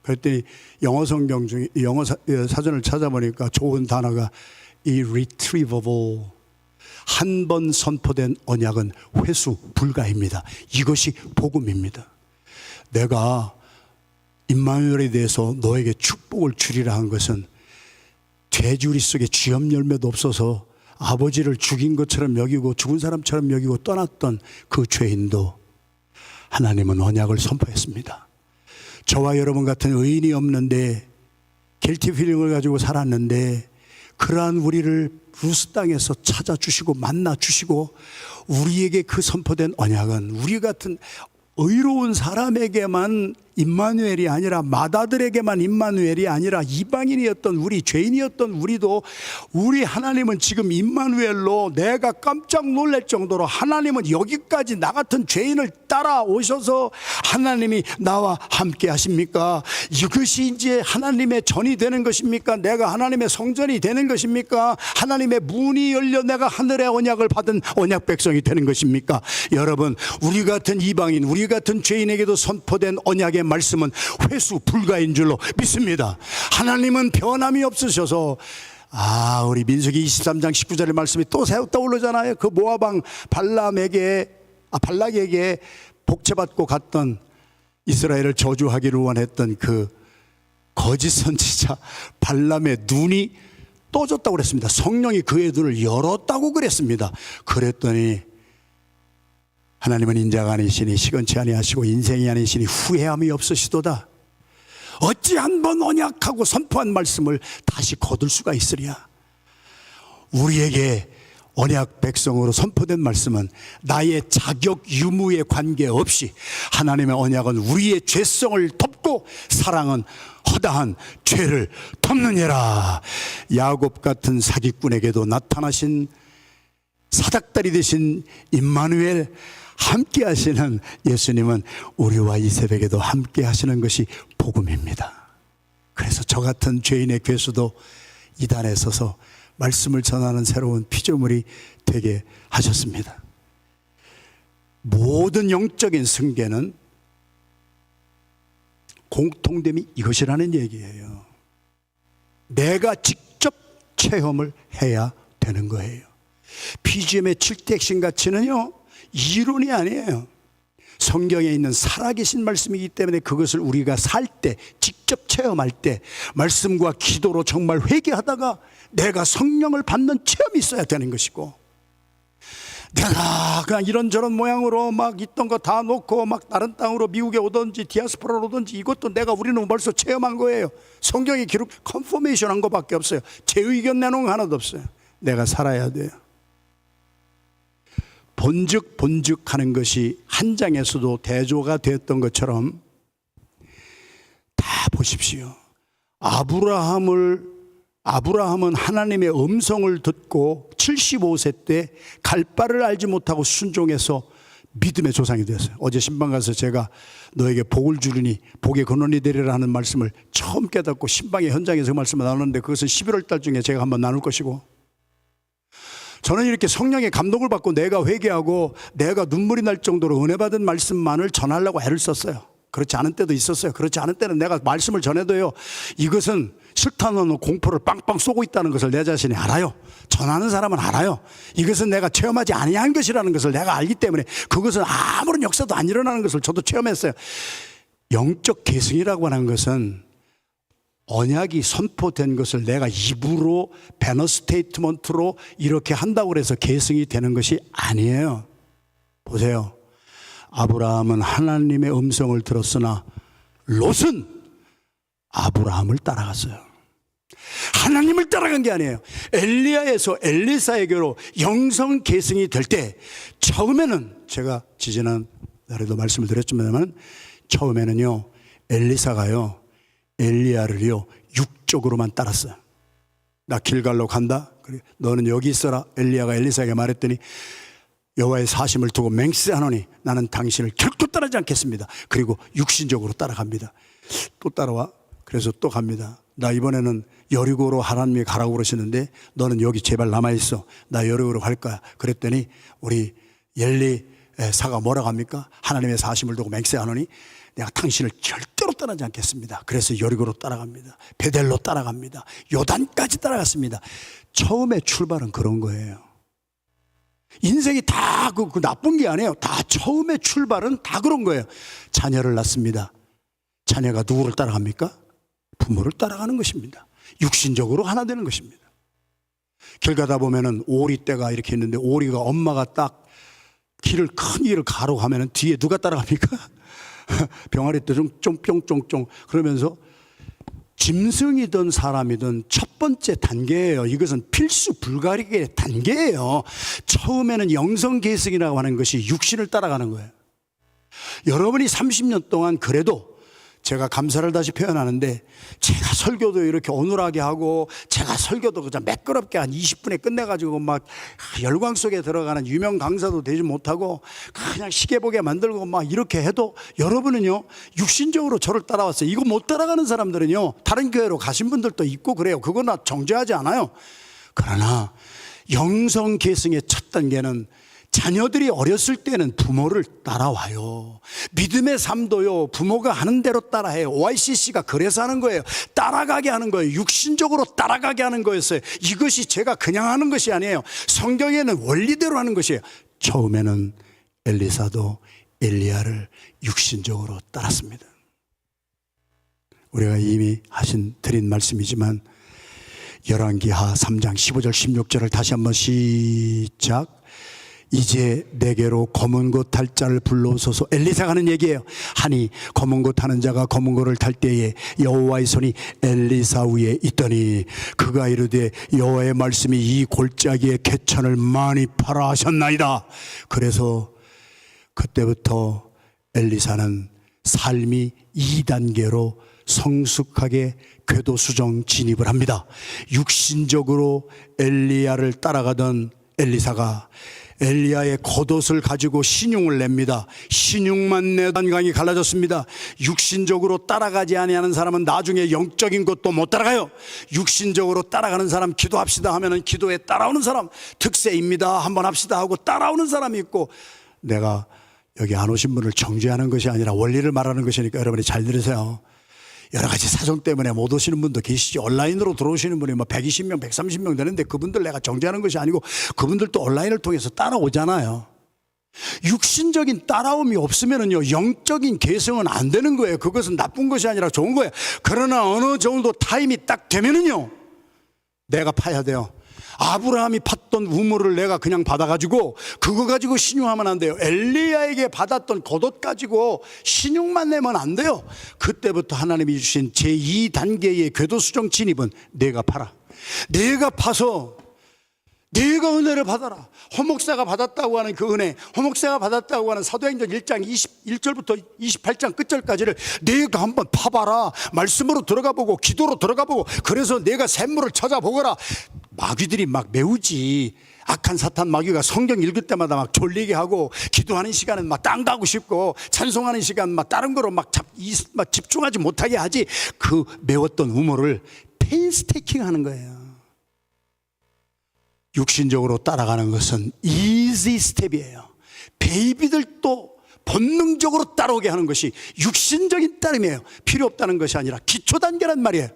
[SPEAKER 1] 그랬더니 영어 성경 중에 영어 사전을 찾아보니까 좋은 단어가 irretrievable. 한 번 선포된 언약은 회수 불가입니다. 이것이 복음입니다. 내가 임마누엘에 대해서 너에게 축복을 주리라 한 것은 돼지우리 속에 쥐염 열매도 없어서 아버지를 죽인 것처럼 여기고 죽은 사람처럼 여기고 떠났던 그 죄인도 하나님은 언약을 선포했습니다. 저와 여러분 같은 의인이 없는데 길티 필링을 가지고 살았는데 그러한 우리를 루스 땅에서 찾아주시고 만나주시고 우리에게 그 선포된 언약은 우리 같은 의로운 사람에게만 임마누엘이 아니라 마다들에게만 임마누엘이 아니라 이방인이었던 우리, 죄인이었던 우리도 우리 하나님은 지금 임마누엘로 내가 깜짝 놀랄 정도로 하나님은 여기까지 나 같은 죄인을 따라오셔서 하나님이 나와 함께 하십니까? 이것이 이제 하나님의 전이 되는 것입니까? 내가 하나님의 성전이 되는 것입니까? 하나님의 문이 열려 내가 하늘의 언약을 받은 언약 백성이 되는 것입니까? 여러분, 우리 같은 이방인, 우리 같은 죄인에게도 선포된 언약의 말씀은 회수 불가인 줄로 믿습니다. 하나님은 변함이 없으셔서 우리 민수기 23장 19절의 말씀이 또 떠오르잖아요. 그 모압 왕 발락에게 복채받고 갔던 이스라엘을 저주하기를 원했던 그 거짓 선지자 발람의 눈이 떠졌다고 그랬습니다. 성령이 그의 눈을 열었다고 그랬습니다. 그랬더니 하나님은 인자가 아니시니 시건치 아니하시고 인생이 아니시니 후회함이 없으시도다. 어찌 한 번 언약하고 선포한 말씀을 다시 거둘 수가 있으랴. 우리에게 언약 백성으로 선포된 말씀은 나의 자격 유무에 관계없이 하나님의 언약은 우리의 죄성을 덮고 사랑은 허다한 죄를 덮느니라. 야곱 같은 사기꾼에게도 나타나신 사닥다리 되신 임마누엘, 함께 하시는 예수님은 우리와 이 새벽에도 함께 하시는 것이 복음입니다. 그래서 저 같은 죄인의 괴수도 이 단에 서서 말씀을 전하는 새로운 피조물이 되게 하셨습니다. 모든 영적인 승계는 공통점이 이것이라는 얘기예요. 내가 직접 체험을 해야 되는 거예요. PGM의 7대 핵심 가치는요, 이론이 아니에요. 성경에 있는 살아계신 말씀이기 때문에 그것을 우리가 살 때, 직접 체험할 때 말씀과 기도로 정말 회개하다가 내가 성령을 받는 체험이 있어야 되는 것이고, 내가 그냥 이런저런 모양으로 막 있던 거 다 놓고 막 다른 땅으로 미국에 오든지 디아스포라로 오든지 이것도 우리는 벌써 체험한 거예요. 성경에 기록 컨포메이션 한 거밖에 없어요. 제 의견 내놓은 거 하나도 없어요. 내가 살아야 돼요. 본즉 하는 것이 한 장에서도 대조가 되었던 것처럼 다 보십시오. 아브라함은 하나님의 음성을 듣고 75세 때 갈 바를 알지 못하고 순종해서 믿음의 조상이 되었어요. 어제 신방 가서 제가 너에게 복을 주리니 복의 근원이 되리라 하는 말씀을 처음 깨닫고 신방의 현장에서 그 말씀을 나누는데, 그것은 11월 달 중에 제가 한번 나눌 것이고, 저는 이렇게 성령의 감동을 받고 내가 회개하고 내가 눈물이 날 정도로 은혜 받은 말씀만을 전하려고 애를 썼어요. 그렇지 않은 때도 있었어요. 그렇지 않은 때는 내가 말씀을 전해도요, 이것은 싫다는 공포를 빵빵 쏘고 있다는 것을 내 자신이 알아요. 전하는 사람은 알아요. 이것은 내가 체험하지 아니한 것이라는 것을 내가 알기 때문에 그것은 아무런 역사도 안 일어나는 것을 저도 체험했어요. 영적 계승이라고 하는 것은 언약이 선포된 것을 내가 입으로 배너 스테이트먼트로 이렇게 한다고 해서 계승이 되는 것이 아니에요. 보세요. 아브라함은 하나님의 음성을 들었으나 롯은 아브라함을 따라갔어요. 하나님을 따라간 게 아니에요. 엘리야에서 엘리사에게로 영성 계승이 될 때, 처음에는 제가 지지난 날에도 말씀을 드렸지만 처음에는요, 엘리사가요 엘리야를요 육적으로만 따랐어요. 나 길갈로 간다, 그래 너는 여기 있어라. 엘리야가 엘리사에게 말했더니 여호와의 사심을 두고 맹세하노니 나는 당신을 결코 따르지 않겠습니다. 그리고 육신적으로 따라갑니다. 또 따라와. 그래서 또 갑니다. 나 이번에는 여리고로 하나님이 가라고 그러시는데 너는 여기 제발 남아있어. 나 여리고로 갈 거야. 그랬더니 우리 엘리사가 뭐라고 합니까? 하나님의 사심을 두고 맹세하노니 내가 당신을 절대로 따르지 않겠습니다. 그래서 여리고로 따라갑니다. 베델로 따라갑니다. 요단까지 따라갔습니다. 처음에 출발은 그런 거예요. 인생이 다 그 나쁜 게 아니에요. 다 처음에 출발은 다 그런 거예요. 자녀를 낳습니다. 자녀가 누구를 따라갑니까? 부모를 따라가는 것입니다. 육신적으로 하나 되는 것입니다. 길 가다 보면은 오리떼가 이렇게 있는데, 오리가 엄마가 딱 큰 길을 가로 가면은 뒤에 누가 따라갑니까? 병아리 때 좀 쫑쫑쫑쫑 그러면서, 짐승이든 사람이든 첫 번째 단계예요. 이것은 필수 불가리의 단계예요. 처음에는 영성 계승이라고 하는 것이 육신을 따라가는 거예요. 여러분이 30년 동안 그래도, 제가 감사를 다시 표현하는데, 제가 설교도 이렇게 어눌하게 하고, 제가 설교도 그냥 매끄럽게 한 20분에 끝내가지고 막 열광 속에 들어가는 유명 강사도 되지 못하고 그냥 시계보게 만들고 막 이렇게 해도, 여러분은요 육신적으로 저를 따라왔어요. 이거 못 따라가는 사람들은요 다른 교회로 가신 분들도 있고 그래요. 그건 나 정죄하지 않아요. 그러나 영성 계승의 첫 단계는, 자녀들이 어렸을 때는 부모를 따라와요. 믿음의 삶도요 부모가 하는 대로 따라해요. OICC가 그래서 하는 거예요. 따라가게 하는 거예요. 육신적으로 따라가게 하는 거였어요. 이것이 제가 그냥 하는 것이 아니에요. 성경에는 원리대로 하는 것이에요. 처음에는 엘리사도 엘리야를 육신적으로 따랐습니다. 우리가 이미 드린 말씀이지만, 열왕기하 3장 15절 16절을 다시 한번 시작. 이제 내게로 검은 고 탈 자를 불러오소서. 엘리사가 하는 얘기예요. 하니 검은 고 타는 자가 검은 고를 탈 때에 여호와의 손이 엘리사 위에 있더니 그가 이르되 여호와의 말씀이 이 골짜기에 개천을 많이 파라 하셨나이다. 그래서 그때부터 엘리사는 삶이 2단계로 성숙하게 궤도 수정 진입을 합니다. 육신적으로 엘리야를 따라가던 엘리사가 엘리야의 겉옷을 가지고 신용을 냅니다. 신용만 내던 강이 갈라졌습니다. 육신적으로 따라가지 아니하는 사람은 나중에 영적인 것도 못 따라가요. 육신적으로 따라가는 사람, 기도합시다 하면은 기도에 따라오는 사람, 특세입니다 한번 합시다 하고 따라오는 사람이 있고, 내가 여기 안 오신 분을 정죄하는 것이 아니라 원리를 말하는 것이니까 여러분이 잘 들으세요. 여러 가지 사정 때문에 못 오시는 분도 계시죠. 온라인으로 들어오시는 분이 120명, 130명 되는데 그분들 내가 정죄하는 것이 아니고, 그분들도 온라인을 통해서 따라오잖아요. 육신적인 따라움이 없으면요 영적인 계승은 안 되는 거예요. 그것은 나쁜 것이 아니라 좋은 거예요. 그러나 어느 정도 타임이 딱 되면은요 내가 파야 돼요. 아브라함이 팠던 우물을 내가 그냥 받아가지고 그거 가지고 신용하면 안 돼요. 엘리야에게 받았던 겉옷 가지고 신용만 내면 안 돼요. 그때부터 하나님이 주신 제2단계의 궤도수정 진입은 내가 파라. 내가 파서 내가 은혜를 받아라. 허목사가 받았다고 하는 그 은혜, 허목사가 받았다고 하는 사도행전 1장 21절부터 28장 끝절까지를 내가 한번 파봐라. 말씀으로 들어가 보고 기도로 들어가 보고 그래서 내가 샘물을 찾아보거라. 마귀들이 막 메우지. 악한 사탄 마귀가 성경 읽을 때마다 막 졸리게 하고 기도하는 시간은 막 딴 가고 싶고 찬송하는 시간 막 다른 거로 막 집중하지 못하게 하지. 그 메웠던 우물을 페이스테이킹 하는 거예요. 육신적으로 따라가는 것은 이지 스텝이에요. 베이비들도 본능적으로 따라오게 하는 것이 육신적인 따름이에요. 필요 없다는 것이 아니라 기초 단계란 말이에요.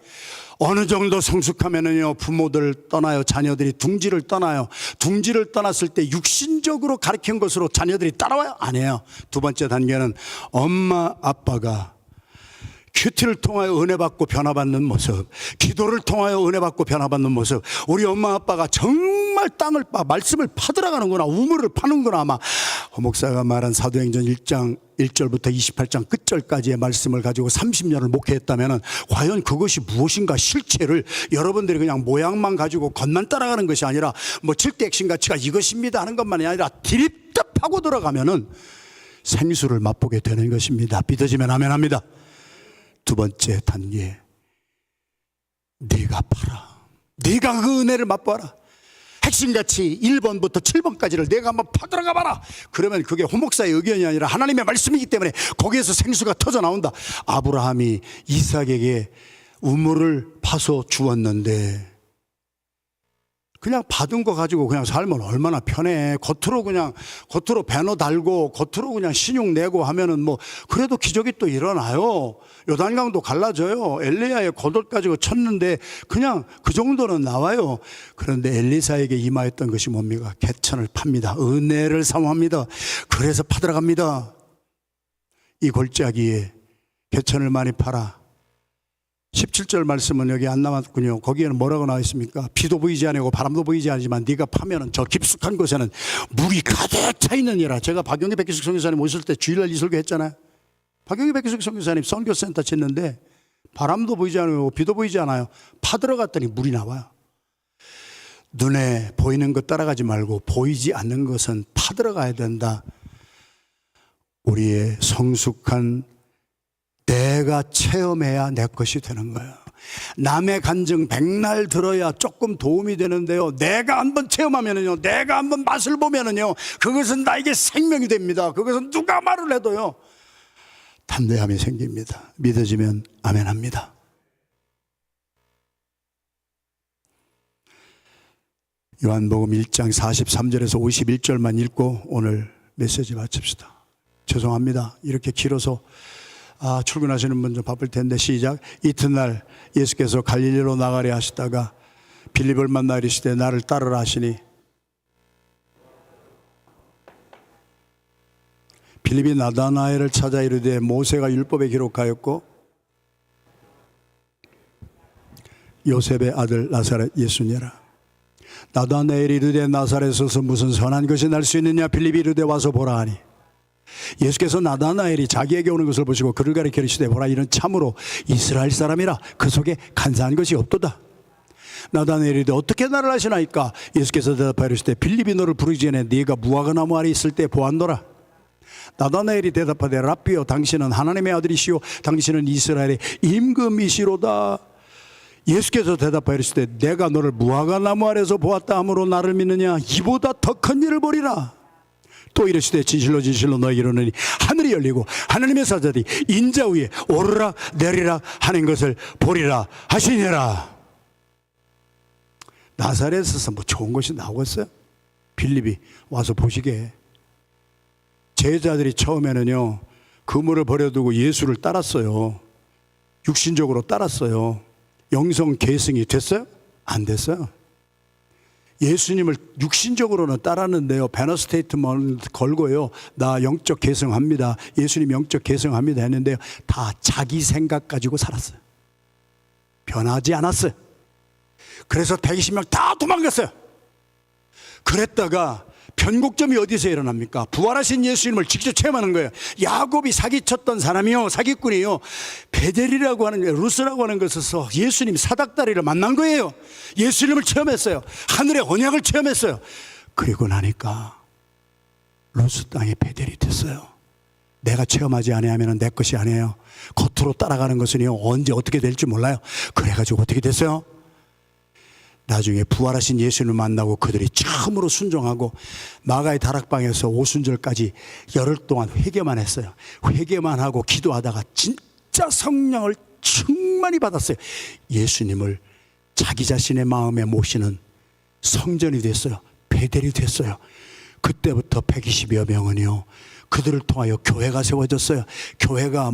[SPEAKER 1] 어느 정도 성숙하면은요 부모들 떠나요. 자녀들이 둥지를 떠나요. 둥지를 떠났을 때 육신적으로 가르친 것으로 자녀들이 따라와요? 아니에요. 두 번째 단계는 엄마 아빠가 큐티를 통하여 은혜 받고 변화받는 모습, 기도를 통하여 은혜 받고 변화받는 모습. 우리 엄마 아빠가 정말 말씀을 파들어가는구나, 우물을 파는구나. 아마 허목사가 말한 사도행전 1장 1절부터 28장 끝절까지의 말씀을 가지고 30년을 목회했다면 과연 그것이 무엇인가 실체를 여러분들이 그냥 모양만 가지고 겉만 따라가는 것이 아니라 뭐 7대 핵심 가치가 이것입니다 하는 것만이 아니라 드립다 파고 들어가면은 생수를 맛보게 되는 것입니다. 믿어지면 아멘 합니다. 두 번째 단계, 네가 팔아. 네가 그 은혜를 맛봐라. 핵심같이 1번부터 7번까지를 내가 한번 파들어가 봐라. 그러면 그게 호목사의 의견이 아니라 하나님의 말씀이기 때문에 거기에서 생수가 터져 나온다. 아브라함이 이삭에게 우물을 파서 주었는데 그냥 받은 거 가지고 그냥 살면 얼마나 편해. 겉으로 배너 달고 겉으로 그냥 신용 내고 하면은 뭐 그래도 기적이 또 일어나요. 요단강도 갈라져요. 엘리야의 겉옷 가지고 쳤는데 그냥 그 정도는 나와요. 그런데 엘리사에게 임하였던 것이 뭡니까? 개천을 팝니다. 은혜를 사모합니다. 그래서 파들어갑니다. 이 골짜기에 개천을 많이 팔아. 17절 말씀은 여기 안 남았군요. 거기에는 뭐라고 나와 있습니까? 비도 보이지 않고 바람도 보이지 않지만 네가 파면은 저 깊숙한 곳에는 물이 가득 차 있느니라. 제가 박영기 백기숙 선교사님 오실 때 주일날 이 설교 했잖아요. 박영기 백기숙 선교사님 선교센터 짓는데 바람도 보이지 않고 비도 보이지 않아요. 파들어갔더니 물이 나와요. 눈에 보이는 것 따라가지 말고 보이지 않는 것은 파들어가야 된다. 우리의 성숙한 내가 체험해야 내 것이 되는 거예요. 남의 간증 백날 들어야 조금 도움이 되는데요, 내가 한번 체험하면은요, 내가 한번 맛을 보면은요, 그것은 나에게 생명이 됩니다. 그것은 누가 말을 해도요 담대함이 생깁니다. 믿어지면 아멘 합니다. 요한복음 1장 43절에서 51절만 읽고 오늘 메시지 마칩시다. 죄송합니다. 이렇게 길어서 출근하시는 분 좀 바쁠 텐데 시작. 이튿날 예수께서 갈릴리로 나가려 하시다가 빌립을 만나 이르시되 나를 따르라 하시니 빌립이 나다나엘을 찾아 이르되 모세가 율법에 기록하였고 요셉의 아들 나사렛 예수니라. 나다나엘이 이르되 나사렛에서 무슨 선한 것이 날 수 있느냐. 빌립이 이르되 와서 보라 하니 예수께서 나다나엘이 자기에게 오는 것을 보시고 그를 가리켜 이르시되 보라, 이는 참으로 이스라엘 사람이라 그 속에 간사한 것이 없도다. 나다나엘이 이르되 어떻게 나를 아시나이까. 예수께서 대답하여 이르시되 빌립이 너를 부르기 전에 네가 무화과나무 아래 있을 때 보았노라. 나다나엘이 대답하되 랍비여, 당신은 하나님의 아들이시오 당신은 이스라엘의 임금이시로다. 예수께서 대답하여 이르시되 내가 너를 무화과나무 아래서 보았다 하므로 나를 믿느냐. 이보다 더 큰 일을 보리라. 또 이르시되 진실로 진실로 너에게 이르노니 하늘이 열리고 하나님의 사자들이 인자 위에 오르락 내리락 하는 것을 보리라 하시니라. 나사렛에서 뭐 좋은 것이 나오겠어요? 빌립이 와서 보시게. 제자들이 처음에는요 그물을 버려두고 예수를 따랐어요. 육신적으로 따랐어요. 영성 계승이 됐어요? 안 됐어요. 예수님을 육신적으로는 따랐는데요. 배너 스테이트먼트 걸고요. 나 영적 계승합니다. 예수님 영적 계승합니다 했는데요. 다 자기 생각 가지고 살았어요. 변하지 않았어요. 그래서 120명 다 도망갔어요. 그랬다가 변곡점이 어디서 일어납니까? 부활하신 예수님을 직접 체험하는 거예요. 야곱이 사기쳤던 사람이요, 사기꾼이요, 베델이라고 하는, 루스라고 하는 것에서 예수님 사닥다리를 만난 거예요. 예수님을 체험했어요. 하늘의 언약을 체험했어요. 그리고 나니까 루스 땅에 베델이 됐어요. 내가 체험하지 아니하면 내 것이 아니에요. 겉으로 따라가는 것은요, 언제 어떻게 될지 몰라요. 그래가지고 어떻게 됐어요? 나중에 부활하신 예수님을 만나고 그들이 처음으로 순종하고 마가의 다락방에서 오순절까지 열흘 동안 회개만 했어요. 회개만 하고 기도하다가 진짜 성령을 충만히 받았어요. 예수님을 자기 자신의 마음에 모시는 성전이 됐어요. 베델이 됐어요. 그때부터 120여 명은요, 그들을 통하여 교회가 세워졌어요. 교회가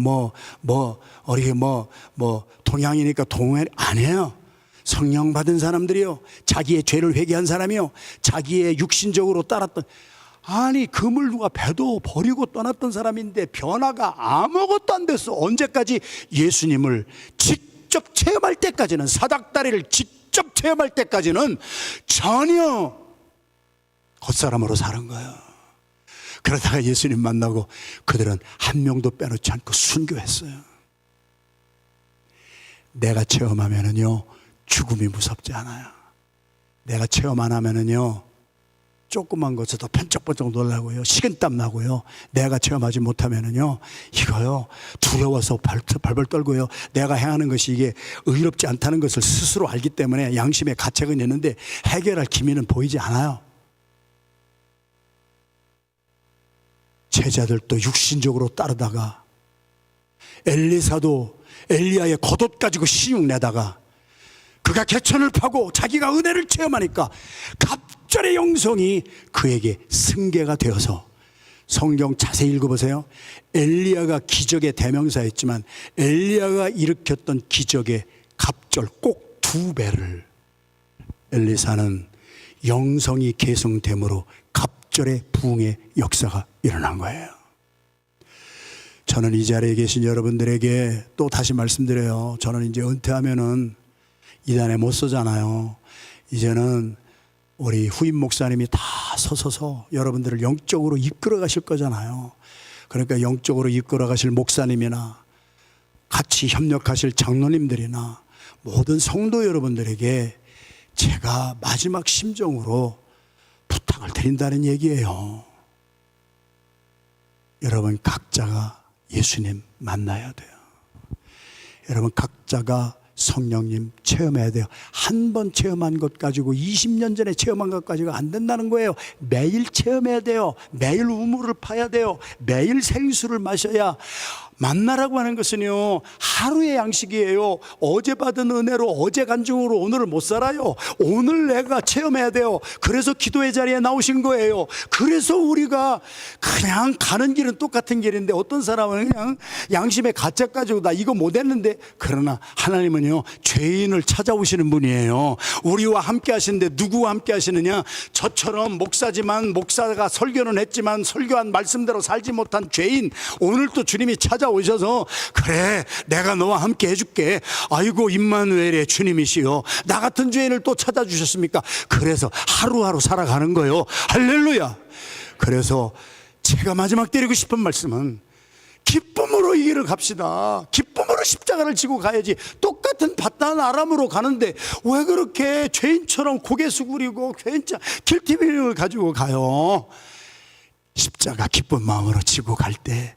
[SPEAKER 1] 동양이니까 동양 아니에요. 성령 받은 사람들이요, 자기의 죄를 회개한 사람이요, 자기의 육신적으로 따랐던, 아니 그물 누가 배도 버리고 떠났던 사람인데 변화가 아무것도 안 됐어. 언제까지? 예수님을 직접 체험할 때까지는, 사닥다리를 직접 체험할 때까지는 전혀 겉사람으로 사는 거예요. 그러다가 예수님 만나고 그들은 한 명도 빼놓지 않고 순교했어요. 내가 체험하면은요, 죽음이 무섭지 않아요. 내가 체험 안 하면은요, 조그만 것에도 번쩍번쩍 놀라고요, 식은땀 나고요. 내가 체험하지 못하면은요, 이거요, 두려워서 발벌 떨고요, 내가 행하는 것이 이게 의롭지 않다는 것을 스스로 알기 때문에 양심의 가책은 있는데 해결할 기미는 보이지 않아요. 제자들도 육신적으로 따르다가 엘리사도 엘리야의 겉옷 가지고 시육 내다가 그가 개천을 파고 자기가 은혜를 체험하니까 갑절의 영성이 그에게 승계가 되어서, 성경 자세히 읽어보세요. 엘리야가 기적의 대명사였지만 엘리야가 일으켰던 기적의 갑절 꼭 2배를 엘리사는 영성이 계승됨으로 갑절의 부흥의 역사가 일어난 거예요. 저는 이 자리에 계신 여러분들에게 또 다시 말씀드려요. 저는 이제 은퇴하면은 이단에 못 서잖아요. 이제는 우리 후임 목사님이 다 서서서 여러분들을 영적으로 이끌어 가실 거잖아요. 그러니까 영적으로 이끌어 가실 목사님이나 같이 협력하실 장로님들이나 모든 성도 여러분들에게 제가 마지막 심정으로 부탁을 드린다는 얘기예요. 여러분 각자가 예수님 만나야 돼요. 여러분 각자가 성령님 체험해야 돼요. 한 번 체험한 것 가지고 20년 전에 체험한 것 가지고 안 된다는 거예요. 매일 체험해야 돼요. 매일 우물을 파야 돼요. 매일 생수를 마셔야. 만나라고 하는 것은요, 하루의 양식이에요. 어제 받은 은혜로, 어제 간증으로 오늘을 못 살아요. 오늘 내가 체험해야 돼요. 그래서 기도의 자리에 나오신 거예요. 그래서 우리가 그냥 가는 길은 똑같은 길인데 어떤 사람은 그냥 양심의 가책 가지고 나 이거 못 했는데, 그러나 하나님은요, 죄인을 찾아오시는 분이에요. 우리와 함께 하시는데 누구와 함께 하시느냐? 저처럼 목사지만, 목사가 설교는 했지만 설교한 말씀대로 살지 못한 죄인, 오늘 또 주님이 찾아오셔서 그래 내가 너와 함께 해줄게. 아이고 임마누엘의 주님이시여, 나 같은 죄인을 또 찾아주셨습니까? 그래서 하루하루 살아가는 거예요. 할렐루야. 그래서 제가 마지막 드리고 싶은 말씀은 기쁨으로 이 길을 갑시다. 기쁨으로 십자가를 지고 가야지. 똑같은 바단 아람으로 가는데 왜 그렇게 죄인처럼 고개 숙이고 괜찮 길티비를 가지고 가요? 십자가 기쁜 마음으로 지고 갈 때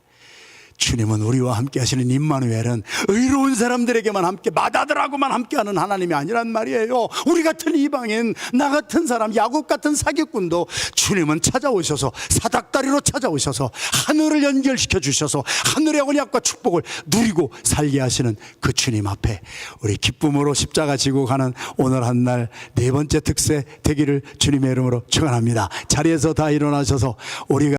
[SPEAKER 1] 주님은 우리와 함께 하시는 임마누엘은 의로운 사람들에게만 함께, 맏아들하고만 함께하는 하나님이 아니란 말이에요. 우리 같은 이방인, 나 같은 사람, 야곱 같은 사기꾼도 주님은 찾아오셔서 사닥다리로 찾아오셔서 하늘을 연결시켜 주셔서 하늘의 언약과 축복을 누리고 살게 하시는 그 주님 앞에 우리 기쁨으로 십자가 지고 가는 오늘 한 날 4번째 특세 되기를 주님의 이름으로 축원합니다. 자리에서 다 일어나셔서 우리가